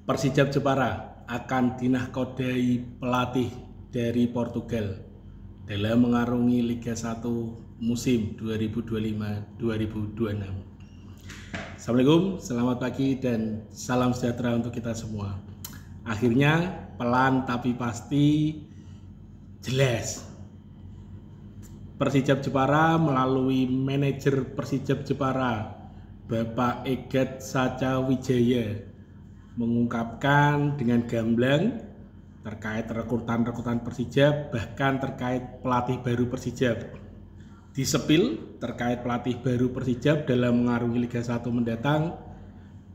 Persijap Jepara akan dinahkodai pelatih dari Portugal dalam mengarungi Liga 1 musim 2025-2026. Assalamualaikum, selamat pagi dan salam sejahtera untuk kita semua. Akhirnya pelan tapi pasti jelas. Persijap Jepara melalui manajer Persijap Jepara Bapak Egat Sacha Wijaya mengungkapkan dengan gamblang terkait rekrutan Persijap, bahkan terkait pelatih baru Persijap. Disepil terkait pelatih baru Persijap dalam mengarungi Liga 1 mendatang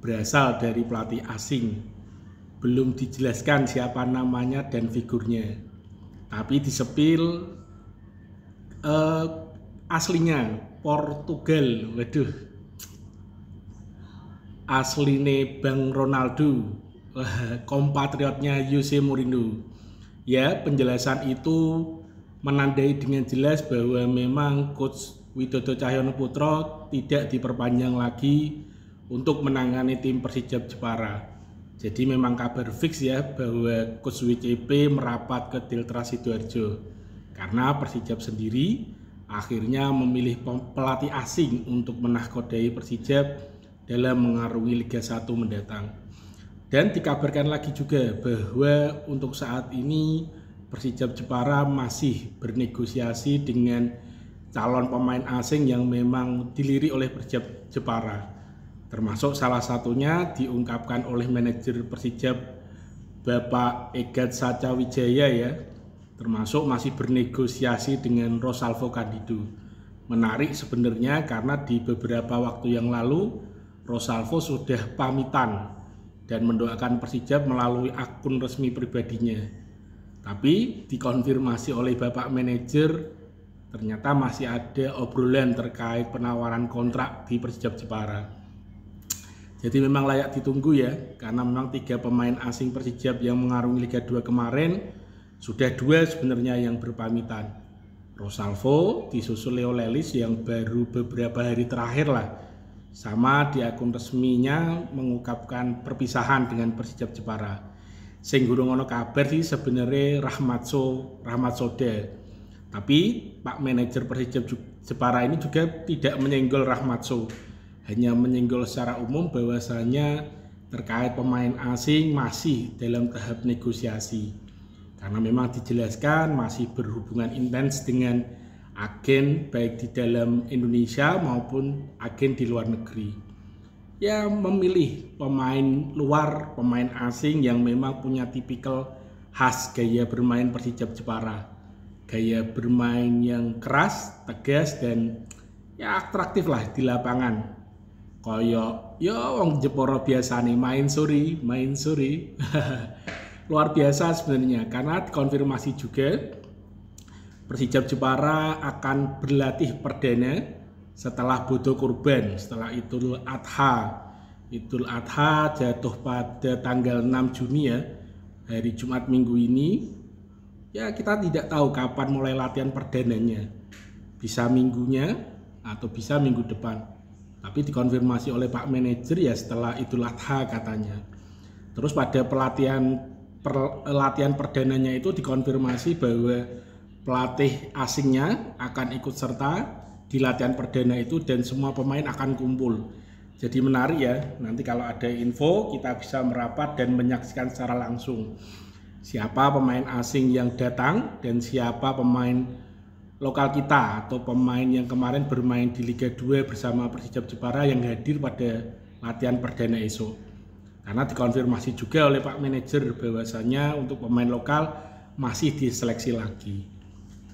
berasal dari pelatih asing. Belum dijelaskan siapa namanya dan figurnya. Tapi disepil aslinya Portugal. Waduh. Asline Bang Ronaldo, kompatriotnya Jose Mourinho. Ya, penjelasan itu menandai dengan jelas bahwa memang Coach Widodo Cahyono Putro tidak diperpanjang lagi untuk menangani tim Persijap Jepara. Jadi memang kabar fix ya bahwa Coach WCP merapat ke Delta Sidoarjo karena Persijap sendiri akhirnya memilih pelatih asing untuk menahkodai Persijap dalam mengarungi Liga 1 mendatang. Dan dikabarkan lagi juga bahwa untuk saat ini Persijap Jepara masih bernegosiasi dengan calon pemain asing yang memang dilirik oleh Persijap Jepara. Termasuk salah satunya diungkapkan oleh manajer Persijap Bapak Egat Sacha Wijaya ya. Termasuk masih bernegosiasi dengan Rosalvo Candido. Menarik sebenarnya karena di beberapa waktu yang lalu Rosalvo sudah pamitan dan mendoakan Persijap melalui akun resmi pribadinya. Tapi dikonfirmasi oleh Bapak Manajer, ternyata masih ada obrolan terkait penawaran kontrak di Persijap Jepara. Jadi memang layak ditunggu ya, karena memang 3 pemain asing Persijap yang mengarungi Liga 2 kemarin, sudah 2 sebenarnya yang berpamitan. Rosalvo disusul Leo Lelis yang baru beberapa hari terakhir lah, sama di akun resminya mengungkapkan perpisahan dengan Persijap Jepara. Sing gurung ono kabar sih sebenarnya Rahmat Soda. Tapi Pak Manajer Persijap Jepara ini juga tidak menyenggol Rahmat So. Hanya menyenggol secara umum bahwasanya terkait pemain asing masih dalam tahap negosiasi. Karena memang dijelaskan masih berhubungan intens dengan agen baik di dalam Indonesia maupun agen di luar negeri. Ya memilih pemain luar, pemain asing yang memang punya tipikal khas gaya bermain Persijap Jepara. Gaya bermain yang keras, tegas dan ya atraktif lah di lapangan. Koyo ya wong Jepara biasa nih main suri. Luar biasa sebenarnya karena dikonfirmasi juga Persijap Jepara akan berlatih perdana setelah Bodo Kurban, setelah Idul Adha. Idul Adha jatuh pada tanggal 6 Juni ya, hari Jumat minggu ini. Ya kita tidak tahu kapan mulai latihan perdananya. Bisa minggunya atau bisa minggu depan. Tapi dikonfirmasi oleh Pak Manajer ya setelah Idul Adha katanya. Terus pada latihan perdananya itu dikonfirmasi bahwa pelatih asingnya akan ikut serta di latihan perdana itu dan semua pemain akan kumpul. Jadi menarik ya, nanti kalau ada info kita bisa merapat dan menyaksikan secara langsung siapa pemain asing yang datang dan siapa pemain lokal kita atau pemain yang kemarin bermain di Liga 2 bersama Persijap Jepara yang hadir pada latihan perdana esok. Karena dikonfirmasi juga oleh Pak Manajer bahwasanya untuk pemain lokal masih diseleksi lagi.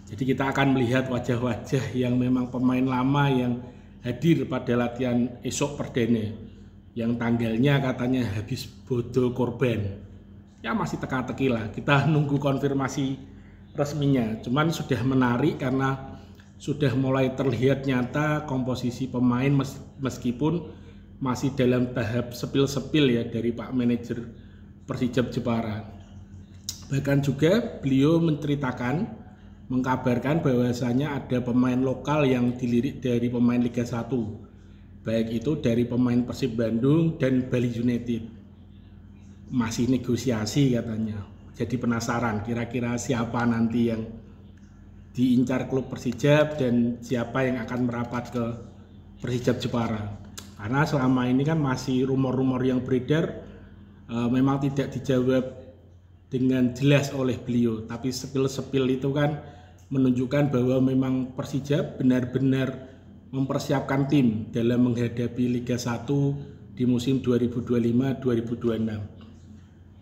Jadi kita akan melihat wajah-wajah yang memang pemain lama yang hadir pada latihan esok perdana yang tanggalnya katanya habis Bodo Kurban. Ya masih teka-teki lah, kita nunggu konfirmasi resminya. Cuman sudah menarik karena sudah mulai terlihat nyata komposisi pemain meskipun masih dalam tahap sepil-sepil ya dari Pak Manajer Persijap Jepara. Bahkan juga beliau mengkabarkan bahwasanya ada pemain lokal yang dilirik dari pemain Liga 1, baik itu dari pemain Persib Bandung dan Bali United. masih negosiasi katanya. Jadi penasaran kira-kira siapa nanti yang diincar klub Persijap dan siapa yang akan merapat ke Persijap Jepara. Karena selama ini kan masih rumor-rumor yang beredar memang tidak dijawab dengan jelas oleh beliau, tapi sepil-sepil itu kan menunjukkan bahwa memang Persijap benar-benar mempersiapkan tim dalam menghadapi Liga 1 di musim 2025-2026.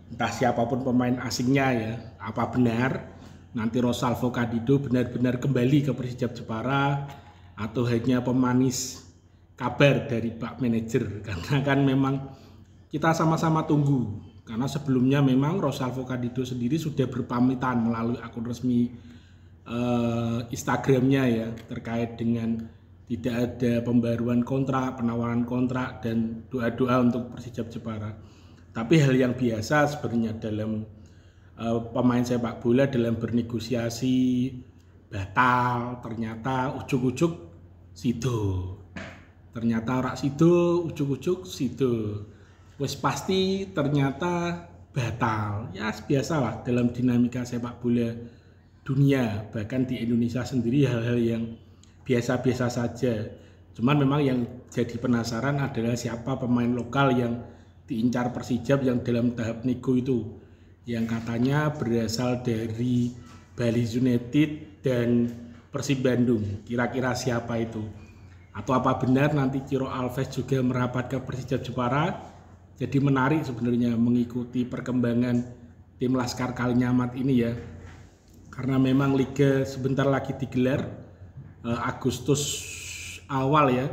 Entah siapapun pemain asingnya ya, apa benar nanti Rosalvo Candiddo benar-benar kembali ke Persijap Jepara atau hanya pemanis kabar dari Pak Manajer. Karena kan memang kita sama-sama tunggu, karena sebelumnya memang Rosalvo Candiddo sendiri sudah berpamitan melalui akun resmi Instagramnya ya, terkait dengan tidak ada pembaruan kontrak, penawaran kontrak, dan doa-doa untuk Persijap Jepara. Tapi hal yang biasa sebenarnya dalam pemain sepak bola dalam bernegosiasi batal, ternyata ujuk-ujuk sido. Ternyata rak sido, ujuk-ujuk sido. Wes pasti ternyata batal. Ya biasalah dalam dinamika sepak bola dunia, bahkan di Indonesia sendiri hal-hal yang biasa-biasa saja. Cuman memang yang jadi penasaran adalah siapa pemain lokal yang diincar Persijap yang dalam tahap nego itu, yang katanya berasal dari Bali United dan Persib Bandung. Kira-kira siapa itu? Atau apa benar nanti Ciro Alves juga merapat ke Persijap Jepara? Jadi menarik sebenarnya mengikuti perkembangan tim Laskar Kalinyamat ini ya, karena memang liga sebentar lagi digelar Agustus awal ya.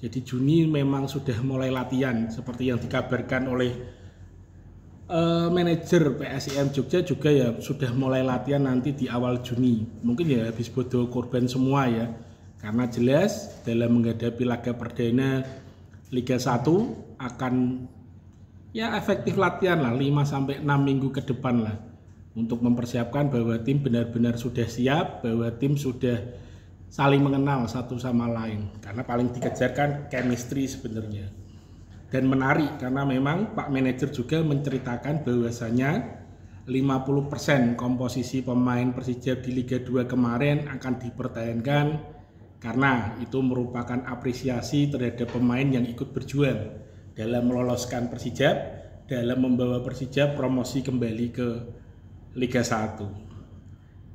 Jadi Juni memang sudah mulai latihan seperti yang dikabarkan oleh manajer PSIM Jogja juga ya, sudah mulai latihan nanti di awal Juni. Mungkin ya habis bodo korban semua ya, karena jelas dalam menghadapi laga perdana Liga 1 akan ya efektif latihan lah 5-6 minggu ke depan lah, untuk mempersiapkan bahwa tim benar-benar sudah siap, bahwa tim sudah saling mengenal satu sama lain, karena paling dikejar kan chemistry sebenarnya. Dan menarik karena memang Pak Manajer juga menceritakan bahwasanya 50% komposisi pemain Persijap di Liga 2 kemarin akan dipertahankan, karena itu merupakan apresiasi terhadap pemain yang ikut berjuang dalam meloloskan Persijap, dalam membawa Persijap promosi kembali ke Liga 1.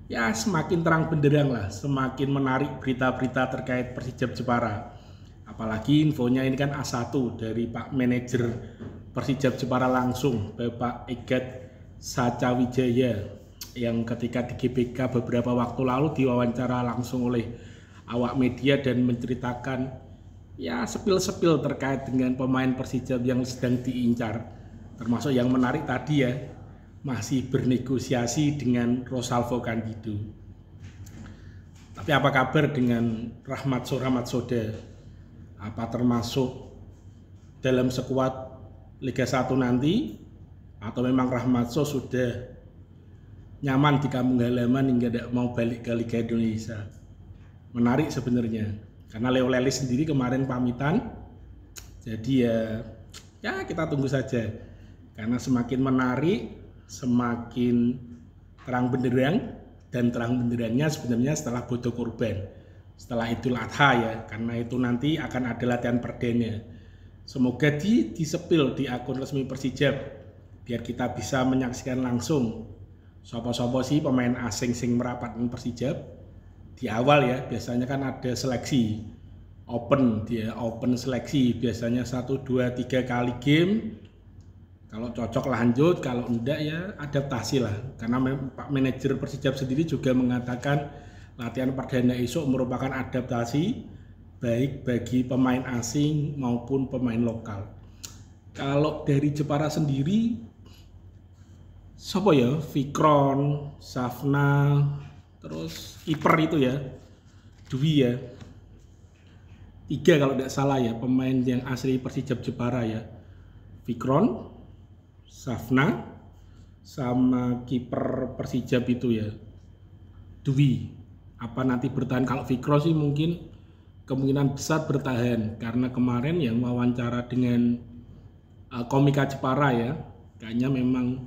Ya semakin terang benderang lah, semakin menarik berita-berita terkait Persijap Jepara. Apalagi infonya ini kan A1 dari Pak Manajer Persijap Jepara langsung, Bapak Egat Sacawijaya, yang ketika di GBK beberapa waktu lalu diwawancara langsung oleh awak media dan menceritakan ya sepil-sepil terkait dengan pemain Persijap yang sedang diincar. Termasuk yang menarik tadi ya, masih bernegosiasi dengan Rosalvo Candiddo. Tapi apa kabar dengan Rahmat Soda? Apa termasuk dalam skuad Liga 1 nanti? Atau memang Rahmat sudah nyaman di kampung halaman hingga tidak mau balik ke Liga Indonesia? Menarik sebenarnya, karena Leo Lelis sendiri kemarin pamitan. Jadi ya kita tunggu saja, karena semakin menarik, semakin terang benderang, dan terang benderangnya sebenarnya setelah bodo kurban, setelah Idul Adha ya, karena itu nanti akan ada latihan perdana. Semoga disepil di akun resmi Persijap biar kita bisa menyaksikan langsung sopo-sopo sih pemain asing sing merapat di Persijap. Di awal ya biasanya kan ada seleksi open seleksi, biasanya 1, 2, 3 kali game. Kalau cocok lanjut, kalau enggak ya adaptasi lah. Karena Pak Manajer Persijap sendiri juga mengatakan latihan perdana esok merupakan adaptasi baik bagi pemain asing maupun pemain lokal. Kalau dari Jepara sendiri, siapa ya? Fikron, Safna, terus kiper itu ya, Dwi ya. 3 kalau tidak salah ya pemain yang asli Persijap Jepara ya. Fikron, Safna, sama kiper Persijap itu ya, Dwi. Apa nanti bertahan? Kalau Fikron sih mungkin kemungkinan besar bertahan, karena kemarin yang wawancara dengan Komika Jepara ya, kayaknya memang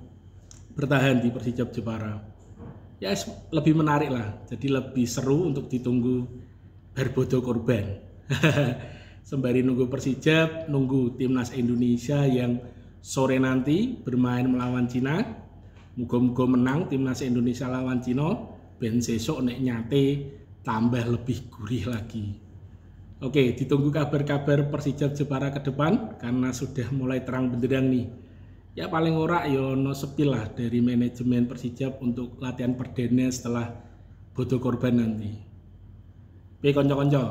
bertahan di Persija Jepara. Ya lebih menarik lah, jadi lebih seru untuk ditunggu Barbodo Korban. Sembari nunggu Persija, nunggu timnas Indonesia yang sore nanti bermain melawan Cina. Muga-muga menang timnas Indonesia lawan Cina, ben sesuk nek nyate tambah lebih gurih lagi. Oke, ditunggu kabar-kabar Persija Jepara ke depan karena sudah mulai terang benderang nih. Ya paling ora ya no sepi lah dari manajemen Persija untuk latihan perdana setelah Bodo Korban nanti. Oke konco-konco,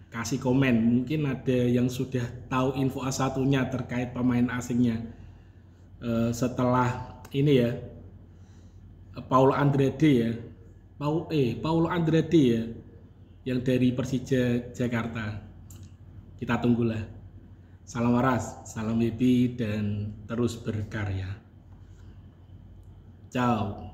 kasih komen, mungkin ada yang sudah tahu info A1-nya terkait pemain asingnya. Setelah ini ya, Paulo Andrade ya, Paulo Andrade ya, yang dari Persija Jakarta. Kita tunggulah. Salam waras, salam happy, dan terus berkarya. Ciao.